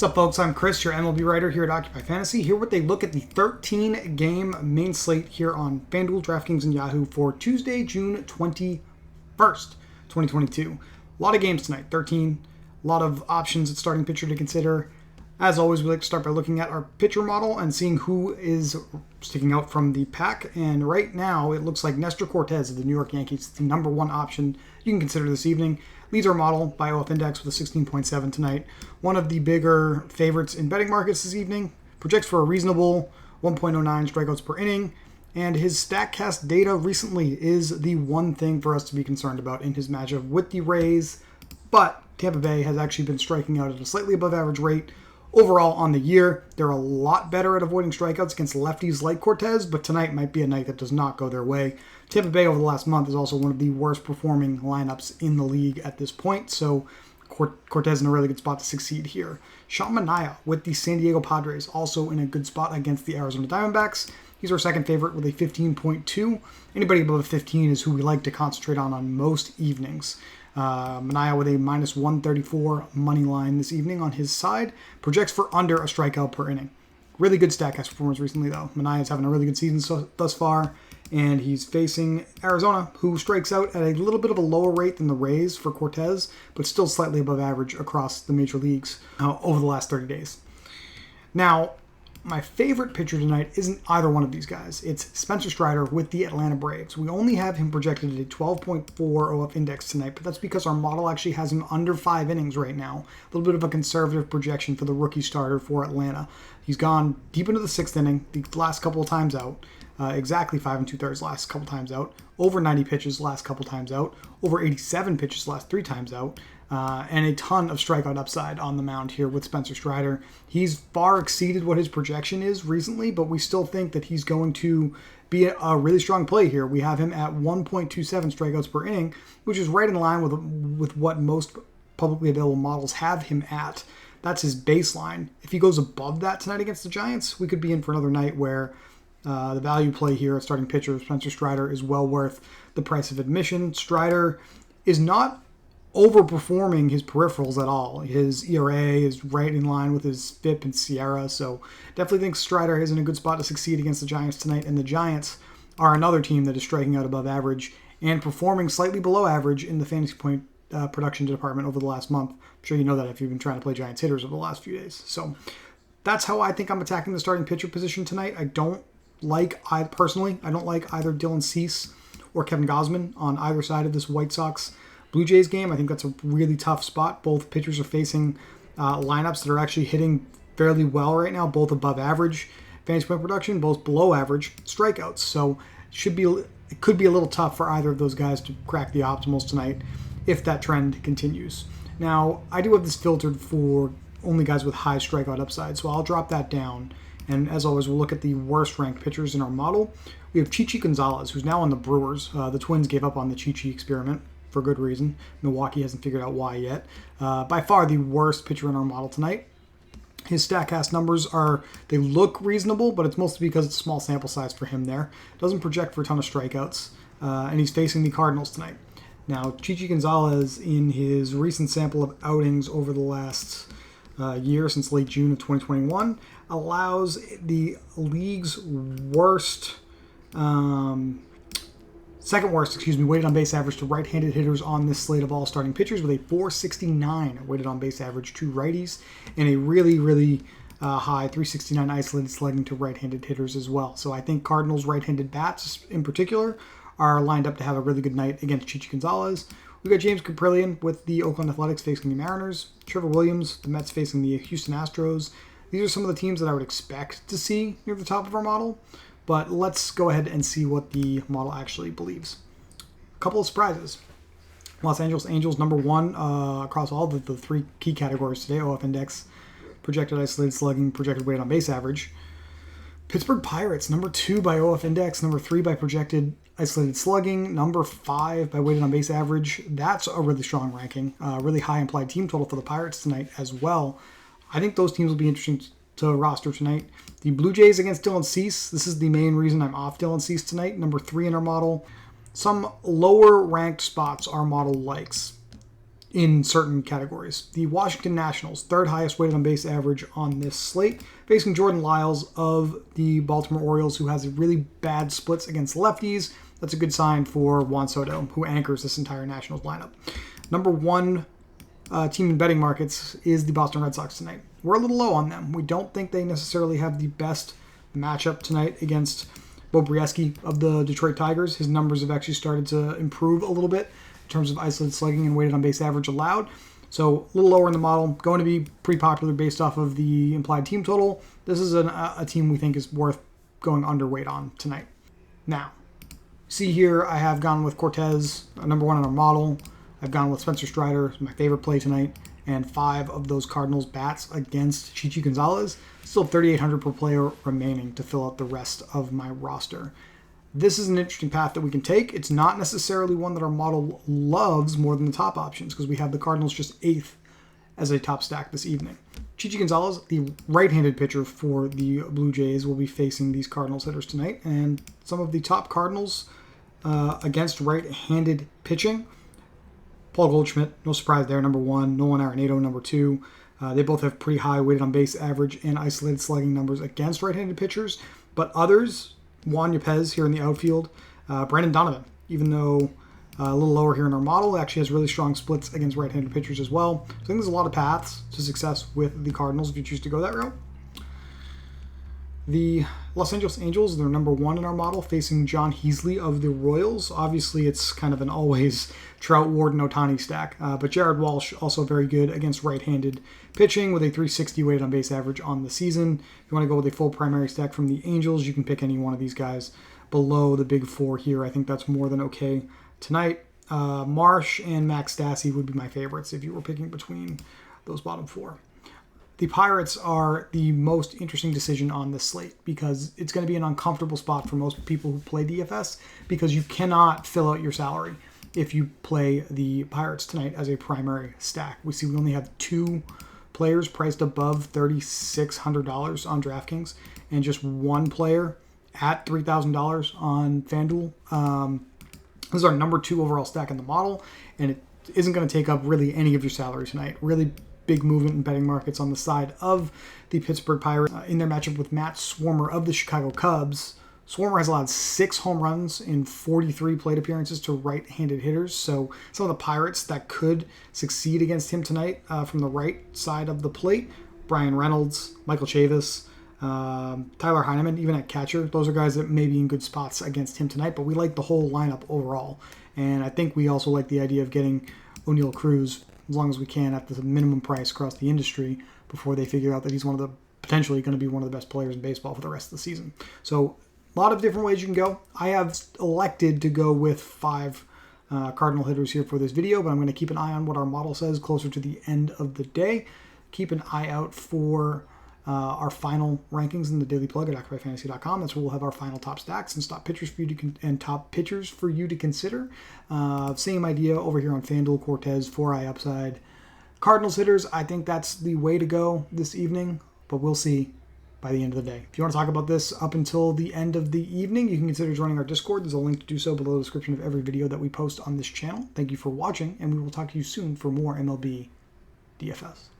What's up, folks? I'm Chris, your MLB writer here at Occupy Fantasy, here with a look at the 13-game main slate here on FanDuel, DraftKings, and Yahoo for Tuesday, June 21st, 2022. A lot of games tonight, 13. A lot of options at starting pitcher to consider. As always, we like to start by looking at our pitcher model and seeing who is sticking out from the pack. And right now, it looks like Nestor Cortes of the New York Yankees is the number one option you can consider this evening. Leads our model by OF Index with a 16.7 tonight. One of the bigger favorites in betting markets this evening. Projects for a reasonable 1.09 strikeouts per inning. And his StatCast data recently is the one thing for us to be concerned about in his matchup with the Rays. But Tampa Bay has actually been striking out at a slightly above average rate. Overall on the year, they're a lot better at avoiding strikeouts against lefties like Cortes, but tonight might be a night that does not go their way. Tampa Bay over the last month is also one of the worst performing lineups in the league at this point, so Cortes in a really good spot to succeed here. Sean Manaea with the San Diego Padres, also in a good spot against the Arizona Diamondbacks. He's our second favorite with a 15.2. Anybody above a 15 is who we like to concentrate on most evenings. Manaea with a minus 134 money line this evening on his side. Projects for under a strikeout per inning. Really good StatCast performance recently, though. Manaea's having a really good season thus far, and he's facing Arizona, who strikes out at a little bit of a lower rate than the Rays for Cortes, but still slightly above average across the major leagues over the last 30 days. Now, my favorite pitcher tonight isn't either one of these guys. It's Spencer Strider with the Atlanta Braves. We only have him projected at a 12.4 OF index tonight, but that's because our model actually has him under 5 innings right now. A little bit of a conservative projection for the rookie starter for Atlanta. He's gone deep into the 6th inning the last couple of times out. Exactly 5 2/3 last couple times out. Over 90 pitches last couple times out. Over 87 pitches last 3 times out. And a ton of strikeout upside on the mound here with Spencer Strider. He's far exceeded what his projection is recently, but we still think that he's going to be a really strong play here. We have him at 1.27 strikeouts per inning, which is right in line with what most publicly available models have him at. That's his baseline. If he goes above that tonight against the Giants, we could be in for another night where the value play here at starting pitcher Spencer Strider is well worth the price of admission. Strider is not overperforming his peripherals at all. His ERA is right in line with his FIP and Sierra, so definitely think Strider is in a good spot to succeed against the Giants tonight, and the Giants are another team that is striking out above average and performing slightly below average in the fantasy point production department over the last month. I'm sure you know that if you've been trying to play Giants hitters over the last few days. So that's how I think I'm attacking the starting pitcher position tonight. I don't like either Dylan Cease or Kevin Gausman on either side of this White Sox Blue Jays game. I think that's a really tough spot. Both pitchers are facing lineups that are actually hitting fairly well right now, both above average fantasy point production, both below average strikeouts. So it could be a little tough for either of those guys to crack the optimals tonight if that trend continues. Now, I do have this filtered for only guys with high strikeout upside, so I'll drop that down. And as always, we'll look at the worst ranked pitchers in our model. We have Chichi Gonzalez, who's now on the Brewers. The Twins gave up on the Chichi experiment for good reason. Milwaukee hasn't figured out why yet. By far the worst pitcher in our model tonight. His StatCast numbers they look reasonable, but it's mostly because it's a small sample size for him there. Doesn't project for a ton of strikeouts, and he's facing the Cardinals tonight. Now, Chichi Gonzalez, in his recent sample of outings over the last year, since late June of 2021, allows the league's second worst, weighted on base average to right-handed hitters on this slate of all starting pitchers, with a 469 weighted on base average to righties, and a really, really high 369 isolated slugging to right-handed hitters as well. So I think Cardinals right-handed bats in particular are lined up to have a really good night against Chichi Gonzalez. We've got James Kaprielian with the Oakland Athletics facing the Mariners, Trevor Williams, the Mets facing the Houston Astros. These are some of the teams that I would expect to see near the top of our model. But let's go ahead and see what the model actually believes. A couple of surprises. Los Angeles Angels, number one across all the 3 key categories today. OF Index, projected isolated slugging, projected weighted on base average. Pittsburgh Pirates, number 2 by OF Index, number 3 by projected isolated slugging, number 5 by weighted on base average. That's a really strong ranking. Really high implied team total for the Pirates tonight as well. I think those teams will be interesting to roster tonight. The Blue Jays against Dylan Cease. This is the main reason I'm off Dylan Cease tonight. Number 3 in our model. Some lower ranked spots our model likes. in certain categories. The Washington Nationals, third highest weighted on base average on this slate, facing Jordan Lyles of the Baltimore Orioles, who has really bad splits against lefties. That's a good sign for Juan Soto, who anchors this entire Nationals lineup. Number one team in betting markets is the Boston Red Sox tonight. We're a little low on them. We don't think they necessarily have the best matchup tonight against Bo Brieske of the Detroit Tigers. His numbers have actually started to improve a little bit in terms of isolated slugging and weighted on base average allowed. So a little lower in the model. Going to be pretty popular based off of the implied team total. This is a team we think is worth going underweight on tonight. Now, see here, I have gone with Cortez, number one on our model. I've gone with Spencer Strider, my favorite play tonight, and 5 of those Cardinals bats against Chichi Gonzalez. Still $3,800 per player remaining to fill out the rest of my roster. This is an interesting path that we can take. It's not necessarily one that our model loves more than the top options, because we have the Cardinals just 8th as a top stack this evening. Chichi Gonzalez, the right-handed pitcher for the Blue Jays, will be facing these Cardinals hitters tonight, and some of the top Cardinals against right-handed pitching. Paul Goldschmidt, no surprise there, number 1. Nolan Arenado, number 2. They both have pretty high weighted on base average and isolated slugging numbers against right-handed pitchers. But others, Juan Yepez here in the outfield, Brandon Donovan, even though a little lower here in our model, actually has really strong splits against right-handed pitchers as well. So I think there's a lot of paths to success with the Cardinals if you choose to go that route. The Los Angeles Angels, they're number 1 in our model, facing John Heasley of the Royals. Obviously, it's kind of an always Trout, Ward, and Ohtani stack. But Jared Walsh, also very good against right-handed pitching with a 360 weighted on base average on the season. If you want to go with a full primary stack from the Angels, you can pick any one of these guys below the big 4 here. I think that's more than okay tonight. Marsh and Max Stassi would be my favorites if you were picking between those bottom 4. The Pirates are the most interesting decision on this slate because it's going to be an uncomfortable spot for most people who play DFS because you cannot fill out your salary if you play the Pirates tonight as a primary stack. We see we only have 2 players priced above $3,600 on DraftKings and just 1 player at $3,000 on FanDuel. This is our number 2 overall stack in the model, and it isn't going to take up really any of your salary tonight. Really big movement in betting markets on the side of the Pittsburgh Pirates in their matchup with Matt Swarmer of the Chicago Cubs. Swarmer has allowed 6 home runs in 43 plate appearances to right-handed hitters, so some of the Pirates that could succeed against him tonight from the right side of the plate, Brian Reynolds, Michael Chavis, Tyler Heineman, even at catcher, those are guys that may be in good spots against him tonight, but we like the whole lineup overall, and I think we also like the idea of getting O'Neal Cruz as long as we can at the minimum price across the industry before they figure out that he's potentially going to be one of the best players in baseball for the rest of the season. So a lot of different ways you can go. I have elected to go with 5 Cardinal hitters here for this video, but I'm going to keep an eye on what our model says closer to the end of the day. Keep an eye out for our final rankings in the Daily Plug at OccupyFantasy.com. That's where we'll have our final top stacks and top pitchers for you to consider. Same idea over here on FanDuel, Cortez, 4-eye upside. Cardinals hitters, I think that's the way to go this evening, but we'll see by the end of the day. If you want to talk about this up until the end of the evening, you can consider joining our Discord. There's a link to do so below the description of every video that we post on this channel. Thank you for watching, and we will talk to you soon for more MLB DFS.